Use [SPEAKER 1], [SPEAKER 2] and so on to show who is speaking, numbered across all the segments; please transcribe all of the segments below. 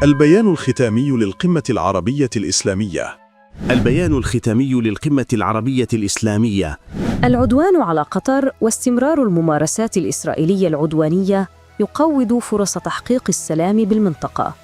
[SPEAKER 1] البيان الختامي للقمة العربية الإسلامية.
[SPEAKER 2] البيان الختامي للقمة العربية الإسلامية.
[SPEAKER 3] العدوان على قطر واستمرار الممارسات الإسرائيلية العدوانية يقوض فرص تحقيق السلام بالمنطقة.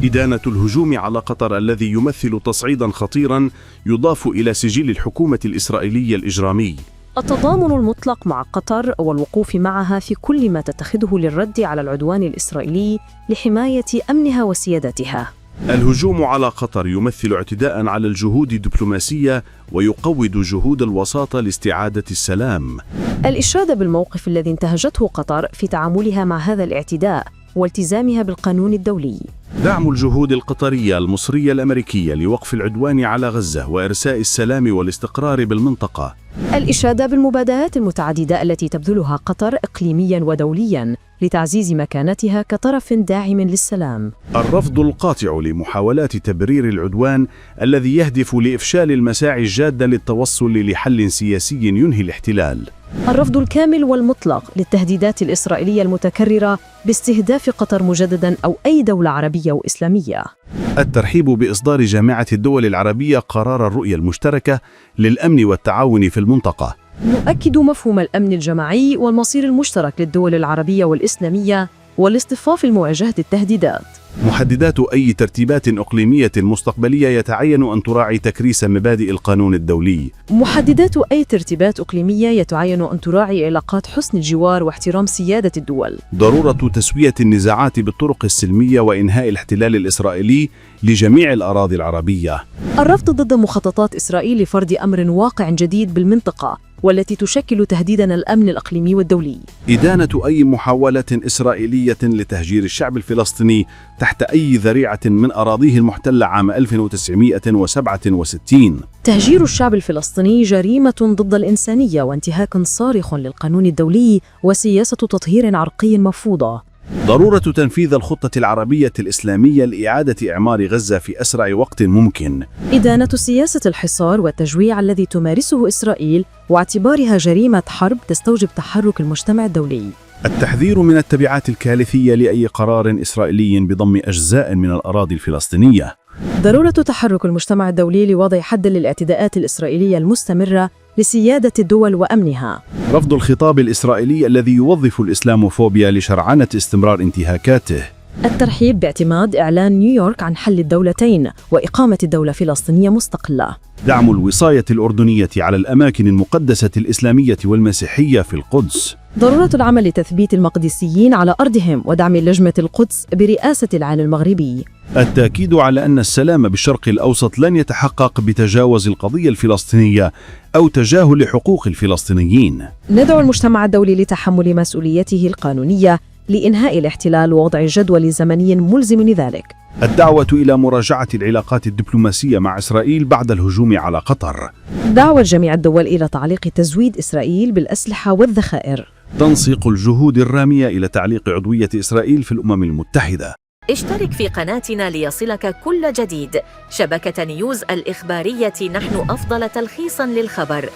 [SPEAKER 2] إدانة الهجوم على قطر الذي يمثل تصعيداً خطيراً يضاف إلى سجل الحكومة الإسرائيلية الإجرامي.
[SPEAKER 3] التضامن المطلق مع قطر والوقوف معها في كل ما تتخذه للرد على العدوان الإسرائيلي لحماية أمنها وسيادتها.
[SPEAKER 2] الهجوم على قطر يمثل اعتداء على الجهود الدبلوماسية ويقوض جهود الوساطة لاستعادة السلام.
[SPEAKER 3] الإشادة بالموقف الذي انتهجته قطر في تعاملها مع هذا الاعتداء والتزامها بالقانون الدولي.
[SPEAKER 2] دعم الجهود القطرية المصرية الأمريكية لوقف العدوان على غزة وإرساء السلام والاستقرار بالمنطقة.
[SPEAKER 3] الإشادة بالمبادرات المتعددة التي تبذلها قطر إقليمياً ودولياً لتعزيز مكانتها كطرف داعم للسلام.
[SPEAKER 2] الرفض القاطع لمحاولات تبرير العدوان الذي يهدف لإفشال المساعي الجادة للتوصل لحل سياسي ينهي الاحتلال.
[SPEAKER 3] الرفض الكامل والمطلق للتهديدات الإسرائيلية المتكررة باستهداف قطر مجدداً أو أي دولة عربية وإسلامية.
[SPEAKER 2] الترحيب بإصدار جامعة الدول العربية قرار الرؤية المشتركة للأمن والتعاون في المنطقة.
[SPEAKER 3] نؤكد مفهوم الأمن الجماعي والمصير المشترك للدول العربية والإسلامية والاصطفاف لمواجهة التهديدات.
[SPEAKER 2] محددات أي ترتيبات إقليمية مستقبلية يتعين أن تراعي تكريس مبادئ القانون الدولي.
[SPEAKER 3] محددات أي ترتيبات إقليمية يتعين أن تراعي علاقات حسن الجوار واحترام سيادة الدول.
[SPEAKER 2] ضرورة تسوية النزاعات بالطرق السلمية وإنهاء الاحتلال الإسرائيلي لجميع الأراضي العربية.
[SPEAKER 3] الرفض ضد مخططات إسرائيل لفرض أمر واقع جديد بالمنطقة والتي تشكل تهديداً الأمن الإقليمي والدولي.
[SPEAKER 2] إدانة أي محاولة إسرائيلية لتهجير الشعب الفلسطيني تحت أي ذريعة من أراضيه المحتلة عام 1967.
[SPEAKER 3] تهجير الشعب الفلسطيني جريمة ضد الإنسانية وانتهاك صارخ للقانون الدولي وسياسة تطهير عرقي مرفوضة.
[SPEAKER 2] ضرورة تنفيذ الخطة العربية الإسلامية لإعادة إعمار غزة في أسرع وقت ممكن.
[SPEAKER 3] إدانة سياسة الحصار والتجويع الذي تمارسه إسرائيل واعتبارها جريمة حرب تستوجب تحرك المجتمع الدولي.
[SPEAKER 2] التحذير من التبعات الكارثية لأي قرار إسرائيلي بضم أجزاء من الأراضي الفلسطينية.
[SPEAKER 3] ضرورة تحرك المجتمع الدولي لوضع حد للاعتداءات الإسرائيلية المستمرة لسيادة الدول وأمنها.
[SPEAKER 2] رفض الخطاب الإسرائيلي الذي يوظف الإسلاموفوبيا لشرعنة استمرار انتهاكاته.
[SPEAKER 3] الترحيب باعتماد إعلان نيويورك عن حل الدولتين وإقامة الدولة فلسطينية مستقلة.
[SPEAKER 2] دعم الوصاية الأردنية على الأماكن المقدسة الإسلامية والمسيحية في القدس.
[SPEAKER 3] ضرورة العمل لتثبيت المقدسيين على أرضهم ودعم لجنة القدس برئاسة العالي المغربي.
[SPEAKER 2] التأكيد على أن السلام بالشرق الأوسط لن يتحقق بتجاوز القضية الفلسطينية أو تجاهل حقوق الفلسطينيين.
[SPEAKER 3] ندعو المجتمع الدولي لتحمل مسؤوليته القانونية لإنهاء الاحتلال ووضع جدول زمني ملزم لذلك.
[SPEAKER 2] الدعوة إلى مراجعة العلاقات الدبلوماسية مع إسرائيل بعد الهجوم على قطر.
[SPEAKER 3] دعوة جميع الدول إلى تعليق تزويد إسرائيل بالأسلحة والذخائر.
[SPEAKER 2] تنسيق الجهود الرامية إلى تعليق عضوية إسرائيل في الأمم المتحدة.
[SPEAKER 4] اشترك في قناتنا ليصلك كل جديد. شبكة نيوز الإخبارية، نحن أفضل تلخيصاً للخبر.